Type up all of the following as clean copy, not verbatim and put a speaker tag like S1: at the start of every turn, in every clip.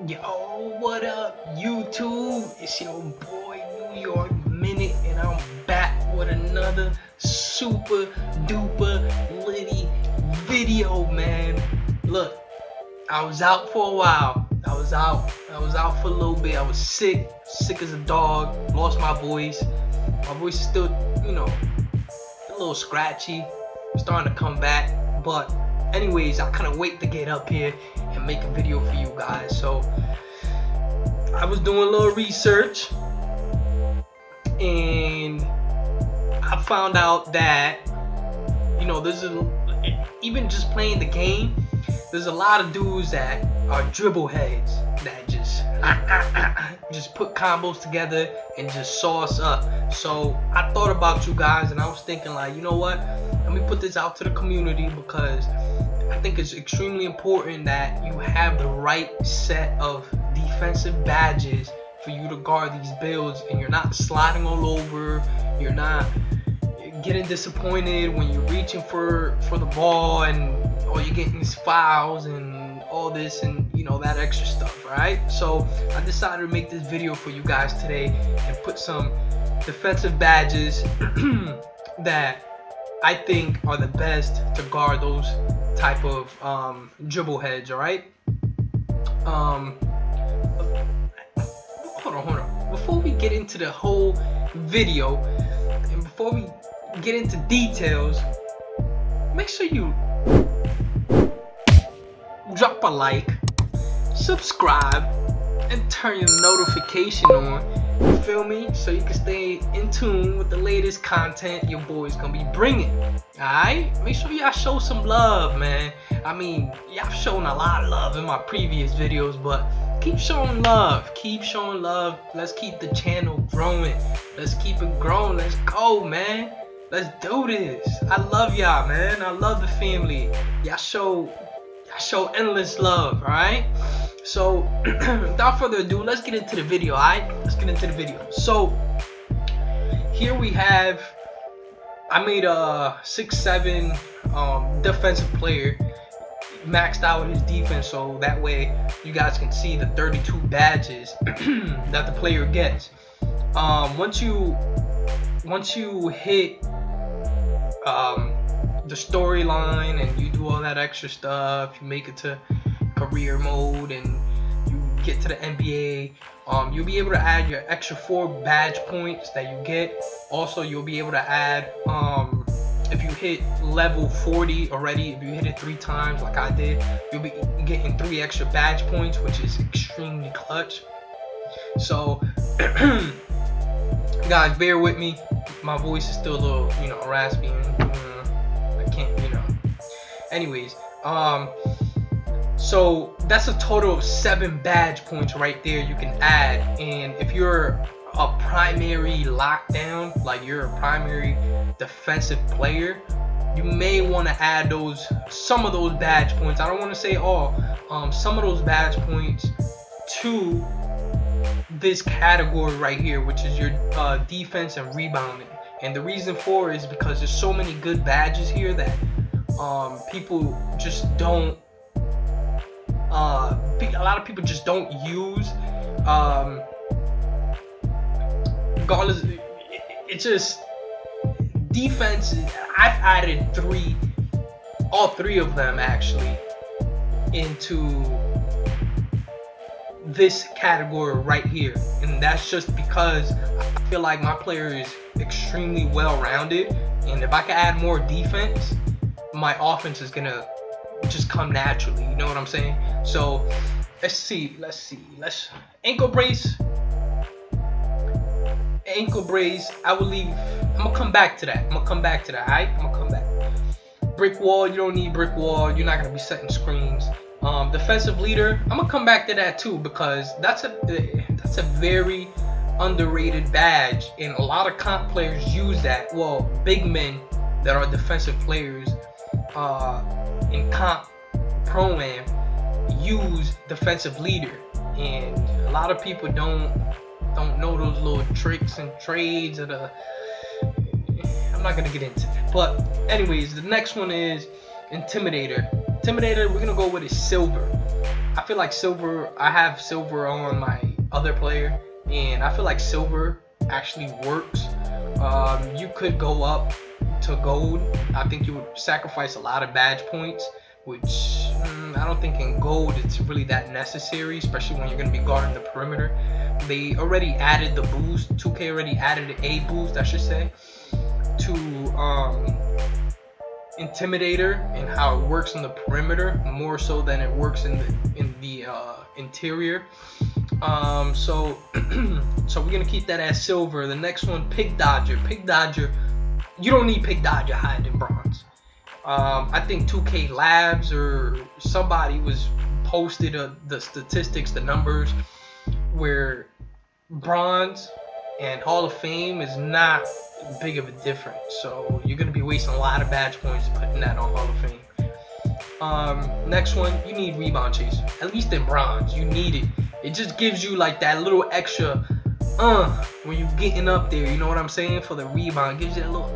S1: Yo, what up, YouTube? It's your boy New York Minute, and I'm back with another super duper litty video, man. Look, I was out for a while. I was out for a little bit. I was sick as a dog. Lost my voice. My voice is still, a little scratchy. Starting to come back, but anyways, I couldn't wait to get up here and make a video for you guys. So I was doing a little research and I found out that even just playing the game, there's a lot of dudes that are dribble heads that just put combos together and just sauce up. So I thought about you guys, and I was thinking, like, you know what, let me put this out to the community, because I think it's extremely important that you have the right set of defensive badges for you to guard these builds, and you're not sliding all over, you're not getting disappointed when you're reaching for the ball, and all you're getting is fouls and all this and that extra stuff, right? So I decided to make this video for you guys today and put some defensive badges that I think are the best to guard those type of dribble heads. All right. Hold on. Before we get into the whole video and before we get into details, make sure you drop a like, subscribe, and turn your notification on. You feel me? So you can stay in tune with the latest content your boy's gonna be bringing. Alright? Make sure y'all show some love, man. I mean, y'all shown a lot of love in my previous videos, but keep showing love. Keep showing love. Let's keep the channel growing. Let's keep it growing. Let's go, man. Let's do this. I love y'all, man. I love the family. Y'all show endless love, alright? So without further ado, let's get into the video. Alright, let's get into the video. So here we have, I made a 6'7" defensive player, maxed out his defense, so that way you guys can see the 32 badges that the player gets. Once you hit the storyline and you do all that extra stuff, you make it to career mode and you get to the NBA, you'll be able to add your extra 4 badge points that you get. Also, you'll be able to add, if you hit level 40 already, if you hit it 3 times like I did, you'll be getting 3 extra badge points, which is extremely clutch. So guys, bear with me, my voice is still a little raspy and I can't anyways. So that's a total of 7 badge points right there you can add. And if you're a primary lockdown, like you're a primary defensive player, you may want to add some of those badge points. I don't want to say all, some of those badge points to this category right here, which is your defense and rebounding. And the reason for it is because there's so many good badges here that people just don't, a lot of people just don't use. Regardless, it's just defense. I've added all three of them actually into this category right here, and that's just because I feel like my player is extremely well-rounded, and if I can add more defense, my offense is gonna just come naturally, you know what I'm saying? So let's see, ankle brace, I will leave. I'm gonna come back to that, alright? I'm gonna come back. Brick wall, you don't need brick wall, you're not gonna be setting screens. Defensive leader, I'm gonna come back to that too, because that's a very underrated badge, and a lot of comp players use that. Well, big men that are defensive players in comp pro-am use defensive leader, and a lot of people don't know those little tricks and trades of the. I'm not gonna get into that, but anyways, the next one is intimidator. Intimidator, we're gonna go with a silver. I feel like silver. I have silver on my other player, and I feel like silver actually works. You could go up to gold. I think you would sacrifice a lot of badge points, which I don't think in gold it's really that necessary, especially when you're going to be guarding the perimeter. They already added the boost. 2K already added a boost, I should say, to Intimidator and how it works in the perimeter more so than it works in the interior. So so we're gonna keep that as silver. The next one, Pick Dodger. Pick Dodger. You don't need Pick Dodger higher than bronze. I think 2K Labs or somebody was posted the statistics, the numbers, where bronze and Hall of Fame is not big of a difference. So you're gonna be wasting a lot of badge points putting that on Hall of Fame. Next one, you need Rebound Chaser. At least in bronze, you need it. It just gives you like that little extra when you're getting up there, you know what I'm saying, for the rebound. It gives you that little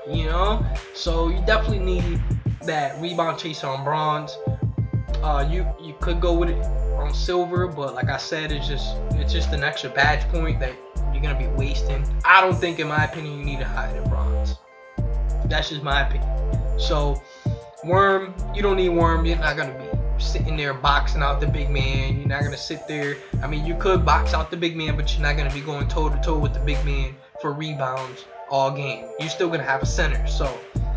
S1: you know. So you definitely need that Rebound Chaser on bronze. You could go with it on silver, but like I said, it's just an extra badge point that you're gonna be wasting. I don't think, in my opinion, you need it higher than bronze. That's just my opinion. So Worm, you don't need Worm. You're not gonna be sitting there boxing out the big man. You're not gonna sit there. I mean, you could box out the big man, but you're not gonna be going toe to toe with the big man for rebounds all game. You're still gonna have a center, so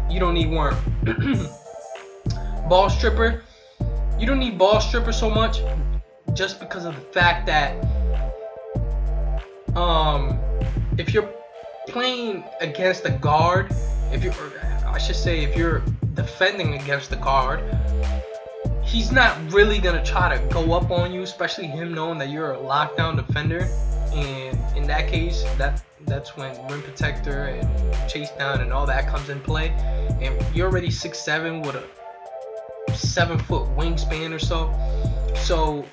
S1: you don't need Worm. Ball Stripper, you don't need Ball Stripper so much, just because of the fact that if you're playing against a guard, if you're defending against the guard, he's not really gonna try to go up on you, especially him knowing that you're a lockdown defender. And in that case, that's when rim protector and chase down and all that comes in play. And you're already 6'7" with a 7-foot wingspan or so. So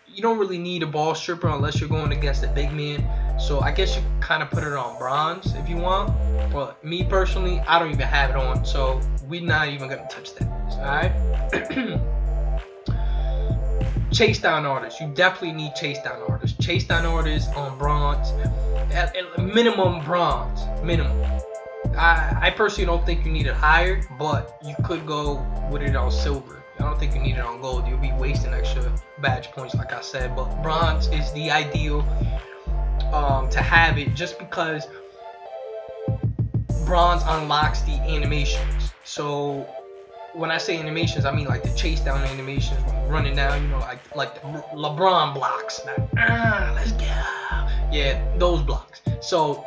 S1: you don't really need a ball stripper unless you're going against a big man. So I guess you kind of put it on bronze if you want. But me personally, I don't even have it on. So we're not even going to touch that. Alright? Chase down artists. You definitely need chase down artists. Chase down artists on bronze. At minimum bronze. Minimum. I personally don't think you need it higher, but you could go with it on silver. I don't think you need it on gold. You'll be wasting extra badge points, like I said. But bronze is the ideal to have it, just because bronze unlocks the animations. So when I say animations, I mean like the chase down animations, running down, you know, like the LeBron blocks. Like, let's go. Yeah, those blocks. So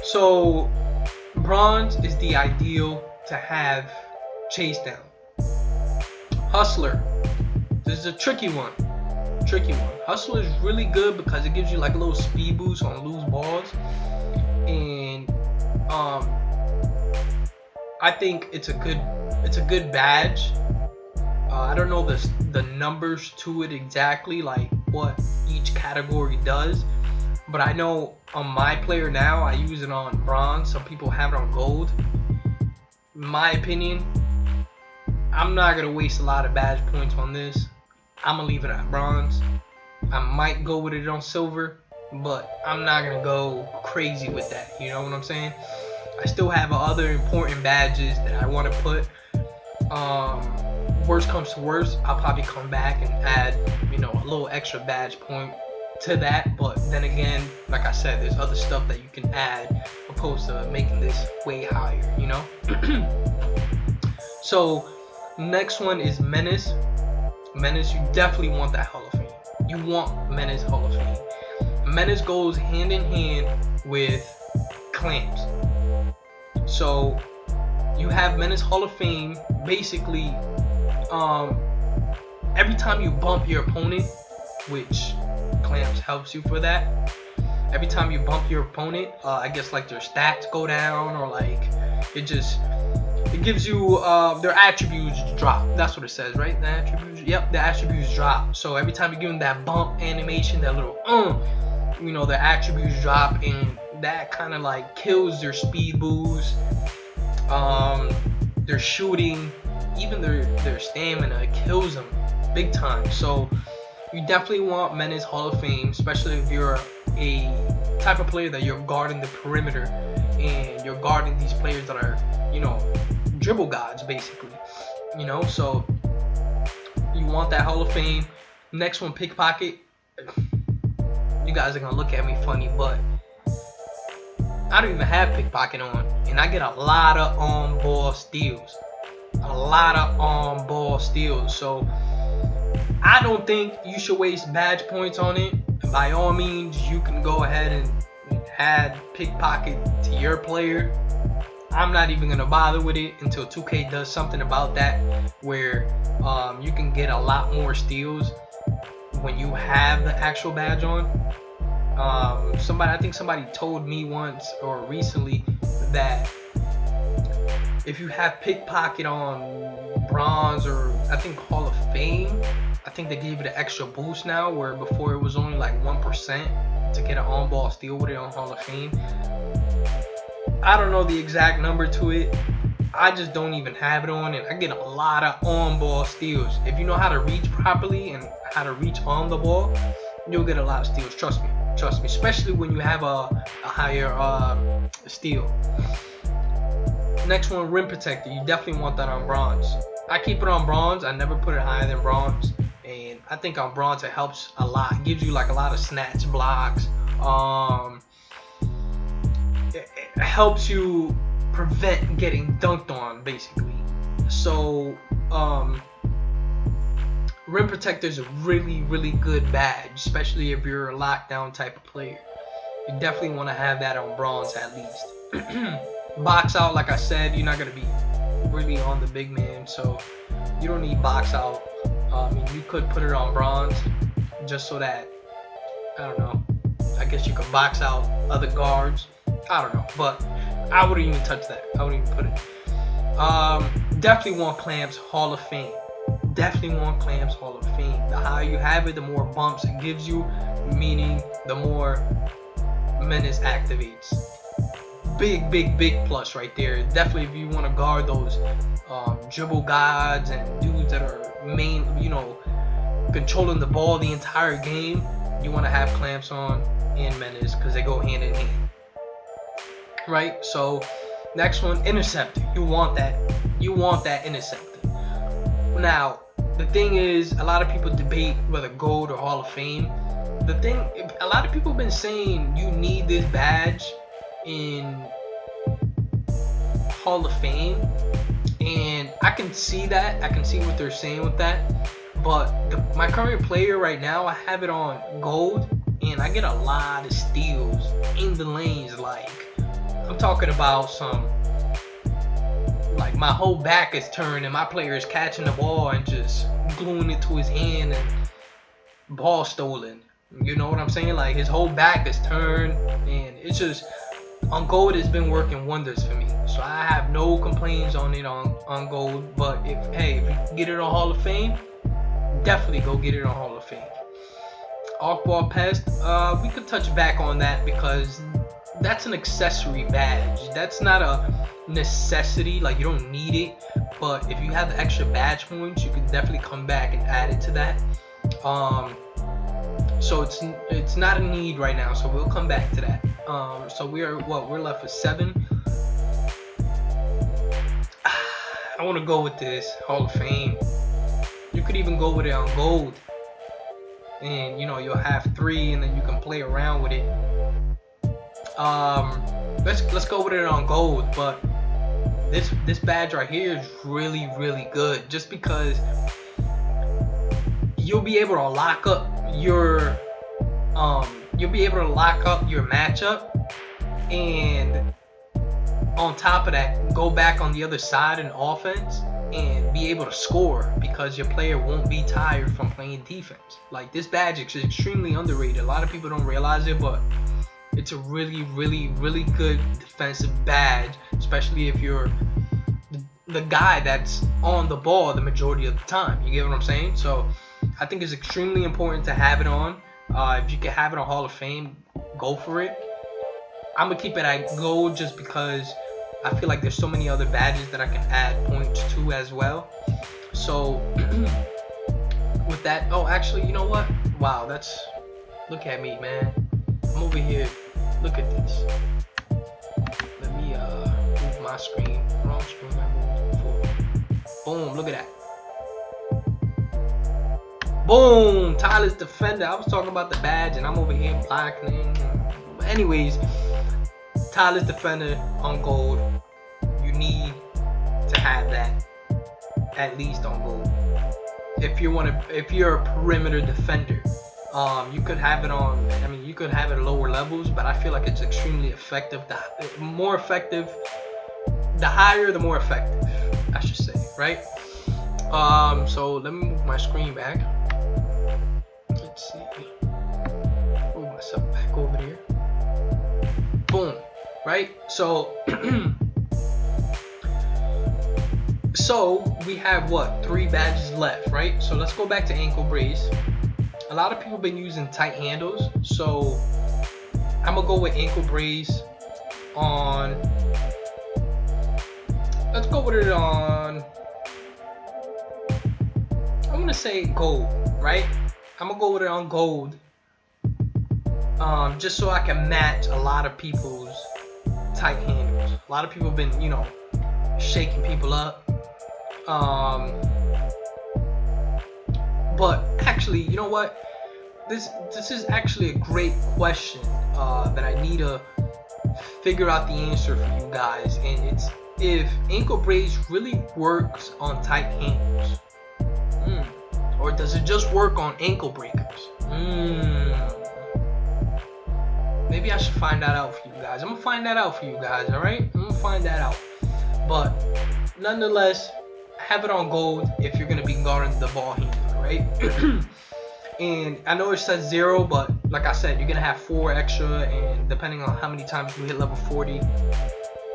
S1: so bronze is the ideal to have chase down. Hustler. This is a tricky one. Hustler is really good because it gives you like a little speed boost on loose balls, and I think it's a good badge. I don't know the numbers to it exactly, like what each category does, but I know on my player now I use it on bronze. Some people have it on gold. In my opinion, I'm not gonna waste a lot of badge points on this. I'm gonna leave it at bronze. I might go with it on silver, but I'm not gonna go crazy with that. You know what I'm saying? I still have other important badges that I want to put. Worst comes to worst, I'll probably come back and add, you know, a little extra badge point to that. But then again, like I said, there's other stuff that you can add opposed to making this way higher, you know? So next one is Menace. Menace, you definitely want that Hall of Fame. You want Menace Hall of Fame. Menace goes hand in hand with Clamps. So you have Menace Hall of Fame. Basically, every time you bump your opponent, which Clamps helps you for that. Every time you bump your opponent, I guess like their stats go down, or like it gives you their attributes drop. That's what it says, right? The attributes. Yep, the attributes drop. So every time you give them that bump animation, that little you know, the attributes drop, and that kind of like kills their speed boost, their shooting, even their stamina. It kills them. big time. So you definitely want Menace Hall of Fame, especially if you're a type of player that you're guarding the perimeter and you're guarding these players that are, dribble gods basically. So you want that Hall of Fame. Next one, pickpocket. You guys are gonna look at me funny, but I don't even have pickpocket on, and I get a lot of on-ball steals. So I don't think you should waste badge points on it. By all means, you can go ahead and add pickpocket to your player. I'm not even gonna bother with it until 2K does something about that, where you can get a lot more steals when you have the actual badge on. I think somebody told me once or recently that if you have pickpocket on bronze or I think Hall of Fame, I think they gave it an extra boost now, where before it was only like 1% to get an on-ball steal with it on Hall of Fame. I don't know the exact number to it. I just don't even have it on, and I get a lot of on-ball steals. If you know how to reach properly and how to reach on the ball, you'll get a lot of steals. Trust me, especially when you have a higher steal. Next one, rim protector. You definitely want that on bronze. I keep it on bronze. I never put it higher than bronze, and I think on bronze it helps a lot. It gives you like a lot of snatch blocks. It helps you prevent getting dunked on basically. So rim protector is a really good badge, especially if you're a lockdown type of player. You definitely want to have that on bronze at least. Box out, like I said, you're not going to be really on the big man, so you don't need box out. You could put it on bronze just so that, I don't know, I guess you could box out other guards. I don't know, but I wouldn't even touch that. I wouldn't even put it. Definitely want clamps Hall of Fame. Definitely want clamps Hall of Fame. The higher you have it, the more bumps it gives you, meaning the more Menace activates. Big plus right there. Definitely if you want to guard those dribble gods and dudes that are controlling the ball the entire game, you want to have clamps on and Menace because they go hand in hand. Right? So next one, interceptor. You want that interceptor. Now the thing is, a lot of people debate whether gold or Hall of Fame. A lot of people have been saying you need this badge in Hall of Fame, and I can see that. I can see what they're saying with that. But my current player right now, I have it on gold, and I get a lot of steals in the lanes. Like, I'm talking about like my whole back is turned and my player is catching the ball and just gluing it to his hand and ball stolen. You know what I'm saying? Like, his whole back is turned, and it's just, on gold it's been working wonders for me. So I have no complaints on it on gold. But if you can get it on Hall of Fame, definitely go get it on Hall of Fame. Off-ball pest, we could touch back on that because that's an accessory badge. That's not a necessity, like you don't need it. But if you have the extra badge points, you can definitely come back and add it to that. So it's not a need right now, so we'll come back to that. So we're left with 7. I want to go with this Hall of Fame. You could even go with it on gold, and you'll have 3, and then you can play around with it. Let's go with it on gold. But this badge right here is really good, just because you'll be able to lock up your matchup, and on top of that, go back on the other side in offense and be able to score because your player won't be tired from playing defense. Like, this badge is extremely underrated. A lot of people don't realize it, but it's a really good defensive badge, especially if you're the guy that's on the ball the majority of the time. You get what I'm saying? So I think it's extremely important to have it on. If you can have it on Hall of Fame, go for it. I'm gonna keep it at gold just because I feel like there's so many other badges that I can add points to as well. So with that. Oh, actually, you know what? Wow, that's, look at me, man. I'm over here. Look at this. Let me move my screen. Wrong screen I moved before. Boom, look at that. Boom, Tyler's Defender. I was talking about the badge and I'm over here blackening. But anyways, Tyler's Defender on gold. You need to have that at least on gold. If you're a perimeter defender, you could have it on. I mean, you could have it at lower levels, but I feel like it's extremely effective. The more effective, the higher, the more effective, I should say, right? So let me move my screen back. Let's see. Move myself back over here. Boom. Right? So so we have what? 3 badges left, right? So let's go back to ankle brace. A lot of people have been using tight handles, so I'm gonna go with ankle brace on. Let's go with it on. I'm gonna say gold, right? I'm gonna go with it on gold, just so I can match a lot of people's tight handles. A lot of people have been, you know, shaking people up. But actually, you know what? This is actually a great question that I need to figure out the answer for you guys, and it's if ankle brace really works on tight handles. Or does it just work on ankle breakers? Maybe I should find that out for you guys. I'm gonna find that out for you guys, alright? I'm gonna find that out. But nonetheless, have it on gold if you're gonna be guarding the ball handler, right? And I know it says 0, but like I said, you're gonna have 4 extra, and depending on how many times you hit level 40,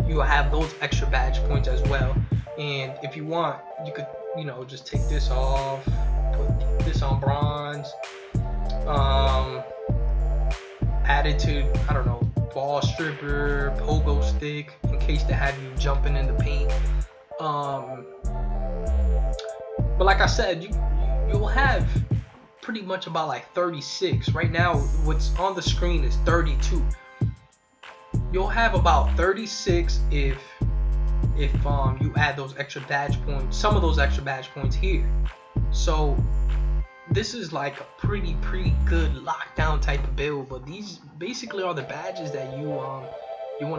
S1: you will have those extra badge points as well. And if you want, you could, you know, just take this off, put this on bronze, add it to, I don't know, ball stripper, pogo stick, in case they have you jumping in the paint. But like I said, you'll have pretty much about like 36. Right now, what's on the screen is 32. You'll have about 36 if you add those extra badge points, some of those extra badge points here. So this is like a pretty good lockdown type of build. But these basically are the badges that you want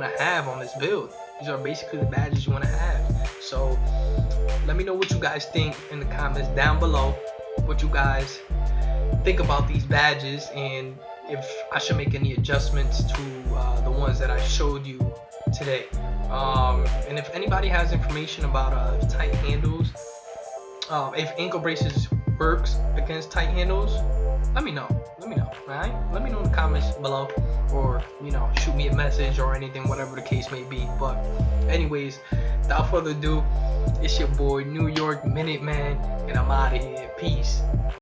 S1: to have on this build. These are basically the badges you want to have. So let me know what you guys think in the comments down below. What you guys think about these badges, and if I should make any adjustments to the ones that I showed you today. And if anybody has information about tight handles, if ankle braces works against tight handles, let me know. Alright? Let me know in the comments below, or you know, shoot me a message or anything, whatever the case may be. But anyways, without further ado, it's your boy New York Minute Man, and I'm out of here. Peace.